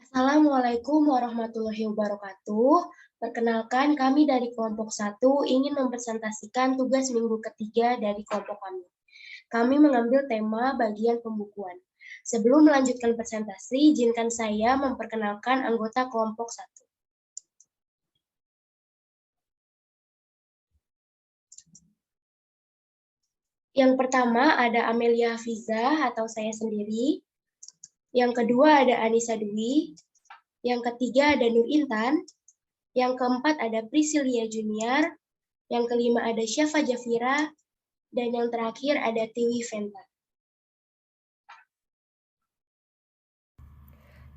Assalamualaikum warahmatullahi wabarakatuh. Perkenalkan, kami dari kelompok 1 ingin mempresentasikan tugas minggu ketiga dari kelompok kami. Kami mengambil tema bagian pembukuan. Sebelum melanjutkan presentasi, izinkan saya memperkenalkan anggota kelompok 1. Yang pertama ada Amelia Hafiza atau saya sendiri. Yang kedua ada Anissa Dwi. Yang ketiga ada Nur Intan. Yang keempat ada Priscilia Junior. Yang kelima ada Syafa Jafira. Dan yang terakhir ada Tiwi Venta.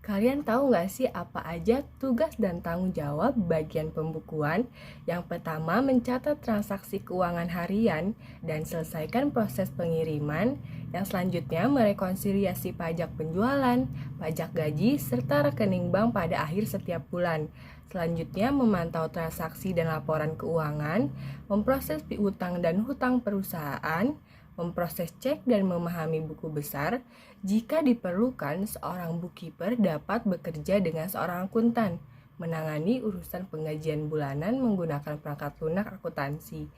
Kalian tahu nggak sih apa aja tugas dan tanggung jawab bagian pembukuan? Yang pertama, mencatat transaksi keuangan harian dan selesaikan proses pengiriman. Yang selanjutnya, merekonsiliasi pajak penjualan, pajak gaji, serta rekening bank pada akhir setiap bulan. Selanjutnya, memantau transaksi dan laporan keuangan, memproses piutang dan hutang perusahaan, memproses cek dan memahami buku besar. Jika diperlukan, seorang bookkeeper dapat bekerja dengan seorang akuntan, menangani urusan penggajian bulanan menggunakan perangkat lunak akuntansi.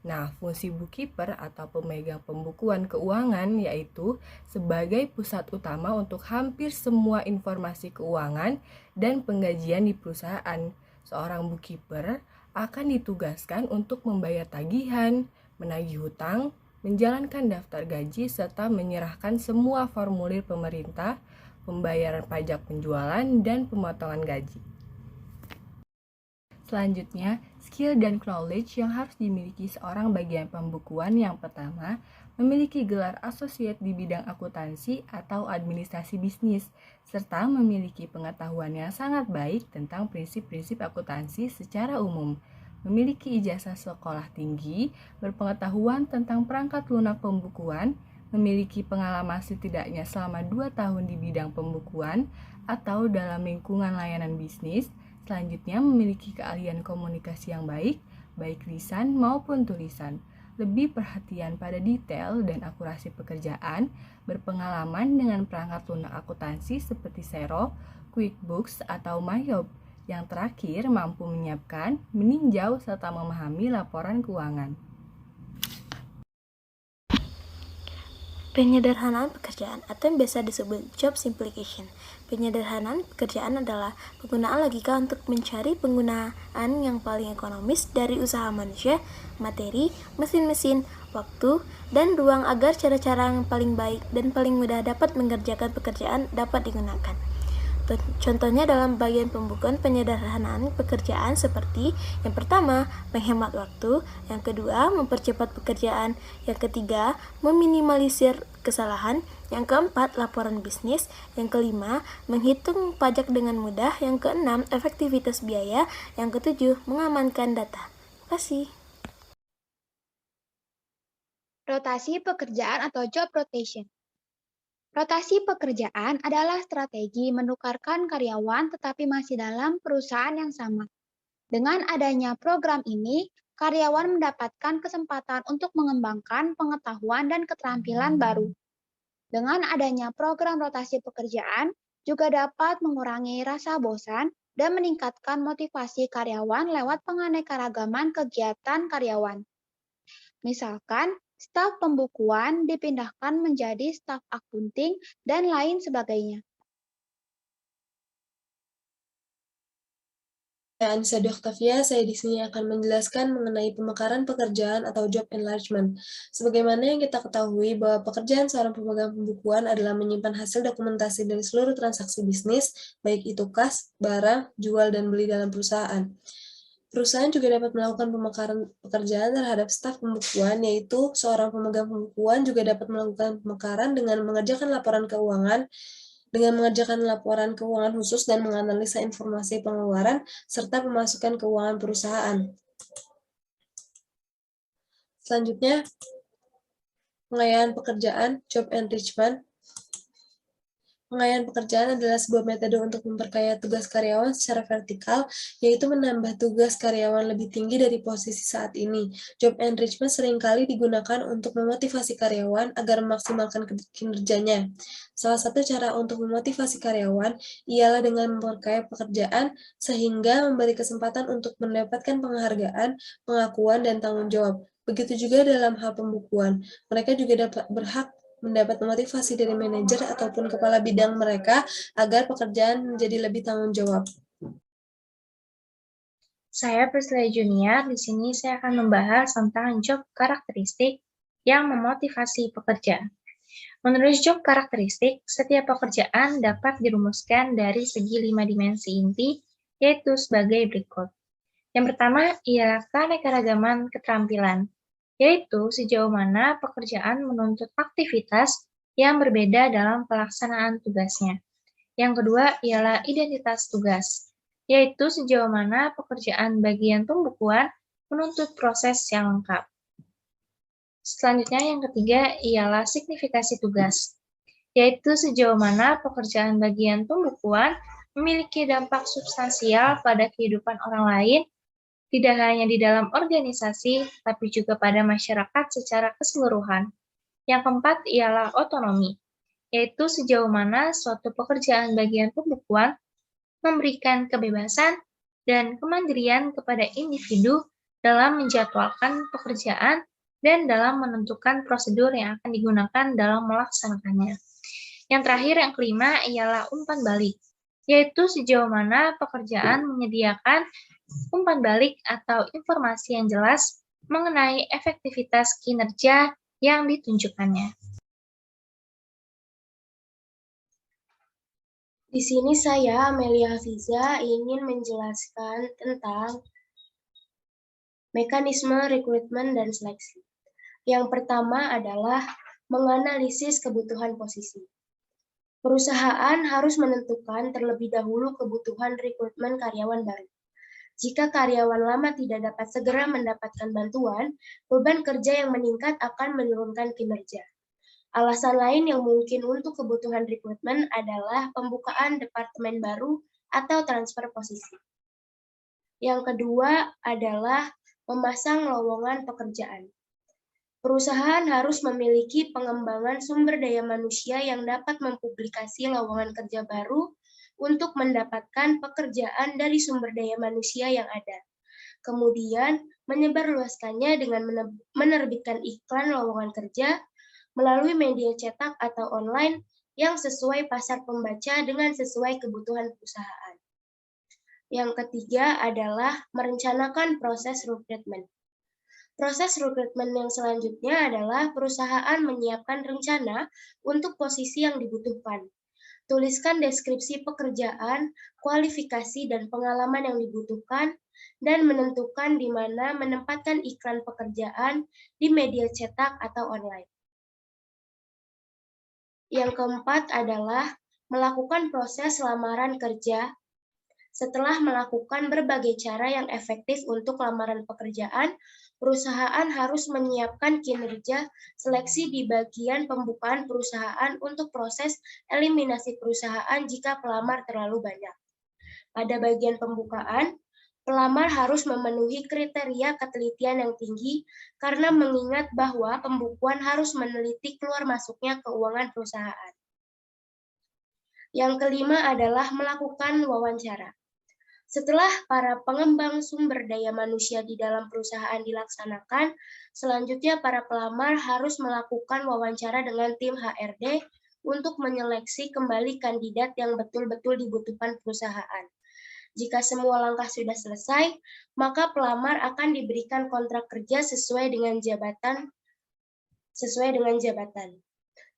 Nah, fungsi bookkeeper atau pemegang pembukuan keuangan yaitu sebagai pusat utama untuk hampir semua informasi keuangan dan penggajian di perusahaan. Seorang bookkeeper akan ditugaskan untuk membayar tagihan, menagih hutang, menjalankan daftar gaji, serta menyerahkan semua formulir pemerintah, pembayaran pajak penjualan, dan pemotongan gaji. Selanjutnya, skill dan knowledge yang harus dimiliki seorang bagian pembukuan. Yang pertama, memiliki gelar associate di bidang akuntansi atau administrasi bisnis, serta memiliki pengetahuan yang sangat baik tentang prinsip-prinsip akuntansi secara umum. Memiliki ijazah sekolah tinggi, berpengetahuan tentang perangkat lunak pembukuan, memiliki pengalaman setidaknya selama 2 tahun di bidang pembukuan atau dalam lingkungan layanan bisnis. Selanjutnya, memiliki keahlian komunikasi yang baik, baik lisan maupun tulisan, lebih perhatian pada detail dan akurasi pekerjaan, berpengalaman dengan perangkat lunak akuntansi seperti Xero, QuickBooks, atau MyJob. Yang terakhir, mampu menyiapkan, meninjau, serta memahami laporan keuangan. Penyederhanaan pekerjaan atau yang biasa disebut job simplification. Penyederhanaan pekerjaan adalah penggunaan logika untuk mencari penggunaan yang paling ekonomis dari usaha manusia, materi, mesin-mesin, waktu, dan ruang agar cara-cara yang paling baik dan paling mudah dapat mengerjakan pekerjaan dapat digunakan. Contohnya dalam bagian pembukuan penyederhanaan pekerjaan seperti yang pertama, menghemat waktu, yang kedua, mempercepat pekerjaan, yang ketiga, meminimalisir kesalahan, yang keempat, laporan bisnis, yang kelima, menghitung pajak dengan mudah, yang keenam, efektivitas biaya, yang ketujuh, mengamankan data. Terima kasih. Rotasi pekerjaan atau job rotation. Rotasi pekerjaan adalah strategi menukarkan karyawan tetapi masih dalam perusahaan yang sama. Dengan adanya program ini, karyawan mendapatkan kesempatan untuk mengembangkan pengetahuan dan keterampilan baru. Dengan adanya program rotasi pekerjaan, juga dapat mengurangi rasa bosan dan meningkatkan motivasi karyawan lewat penganekaragaman kegiatan karyawan. Misalkan, staf pembukuan dipindahkan menjadi staf akunting dan lain sebagainya. Saya Anissa Octavia, saya di sini akan menjelaskan mengenai pemekaran pekerjaan atau job enlargement. Sebagaimana yang kita ketahui bahwa pekerjaan seorang pemegang pembukuan adalah menyimpan hasil dokumentasi dari seluruh transaksi bisnis, baik itu kas, barang, jual, dan beli dalam perusahaan. Perusahaan juga dapat melakukan pemekaran pekerjaan terhadap staf pembukuan, yaitu seorang pemegang pembukuan juga dapat melakukan pemekaran dengan mengerjakan laporan keuangan, khusus dan menganalisa informasi pengeluaran serta pemasukan keuangan perusahaan. Selanjutnya, pengayaan pekerjaan, job enrichment. Pengayaan pekerjaan adalah sebuah metode untuk memperkaya tugas karyawan secara vertikal, yaitu menambah tugas karyawan lebih tinggi dari posisi saat ini. Job enrichment seringkali digunakan untuk memotivasi karyawan agar memaksimalkan kinerjanya. Salah satu cara untuk memotivasi karyawan ialah dengan memperkaya pekerjaan sehingga memberi kesempatan untuk mendapatkan penghargaan, pengakuan, dan tanggung jawab. Begitu juga dalam hal pembukuan. Mereka juga berhak mendapat motivasi dari manajer ataupun kepala bidang mereka agar pekerjaan menjadi lebih tanggung jawab. Saya Priscilla Junior, di sini saya akan membahas tentang job karakteristik yang memotivasi pekerja. Menurut job karakteristik, setiap pekerjaan dapat dirumuskan dari segi 5 dimensi inti, yaitu sebagai berikut. Yang pertama ialah keanekaragaman keterampilan, yaitu sejauh mana pekerjaan menuntut aktivitas yang berbeda dalam pelaksanaan tugasnya. Yang kedua ialah identitas tugas, yaitu sejauh mana pekerjaan bagian pembukuan menuntut proses yang lengkap. Selanjutnya yang ketiga ialah signifikasi tugas, yaitu sejauh mana pekerjaan bagian pembukuan memiliki dampak substansial pada kehidupan orang lain, tidak hanya di dalam organisasi, tapi juga pada masyarakat secara keseluruhan. Yang keempat ialah otonomi, yaitu sejauh mana suatu pekerjaan bagian pembukuan memberikan kebebasan dan kemandirian kepada individu dalam menjadwalkan pekerjaan dan dalam menentukan prosedur yang akan digunakan dalam melaksanakannya. Yang terakhir, yang kelima, ialah umpan balik, yaitu sejauh mana pekerjaan menyediakan umpan balik atau informasi yang jelas mengenai efektivitas kinerja yang ditunjukkannya. Di sini saya, Amelia Hafiza, ingin menjelaskan tentang mekanisme rekrutmen dan seleksi. Yang pertama adalah menganalisis kebutuhan posisi. Perusahaan harus menentukan terlebih dahulu kebutuhan rekrutmen karyawan baru. Jika karyawan lama tidak dapat segera mendapatkan bantuan, beban kerja yang meningkat akan menurunkan kinerja. Alasan lain yang mungkin untuk kebutuhan rekrutmen adalah pembukaan departemen baru atau transfer posisi. Yang kedua adalah memasang lowongan pekerjaan. Perusahaan harus memiliki pengembangan sumber daya manusia yang dapat mempublikasi lowongan kerja baru untuk mendapatkan pekerjaan dari sumber daya manusia yang ada. Kemudian, menyebarluaskannya dengan menerbitkan iklan lowongan kerja melalui media cetak atau online yang sesuai pasar pembaca dengan sesuai kebutuhan perusahaan. Yang ketiga adalah merencanakan proses rekrutmen. Proses rekrutmen yang selanjutnya adalah perusahaan menyiapkan rencana untuk posisi yang dibutuhkan. Tuliskan deskripsi pekerjaan, kualifikasi, dan pengalaman yang dibutuhkan, dan menentukan di mana menempatkan iklan pekerjaan di media cetak atau online. Yang keempat adalah melakukan proses lamaran kerja. Setelah melakukan berbagai cara yang efektif untuk lamaran pekerjaan, perusahaan harus menyiapkan kinerja seleksi di bagian pembukaan perusahaan untuk proses eliminasi perusahaan jika pelamar terlalu banyak. Pada bagian pembukaan, pelamar harus memenuhi kriteria ketelitian yang tinggi karena mengingat bahwa pembukuan harus meneliti keluar masuknya keuangan perusahaan. Yang kelima adalah melakukan wawancara. Setelah para pengembang sumber daya manusia di dalam perusahaan dilaksanakan, selanjutnya para pelamar harus melakukan wawancara dengan tim HRD untuk menyeleksi kembali kandidat yang betul-betul dibutuhkan perusahaan. Jika semua langkah sudah selesai, maka pelamar akan diberikan kontrak kerja sesuai dengan jabatan.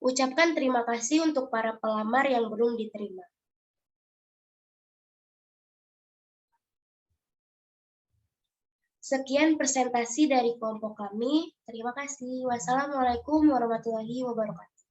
Ucapkan terima kasih untuk para pelamar yang belum diterima. Sekian presentasi dari kelompok kami. Terima kasih. Wassalamualaikum warahmatullahi wabarakatuh.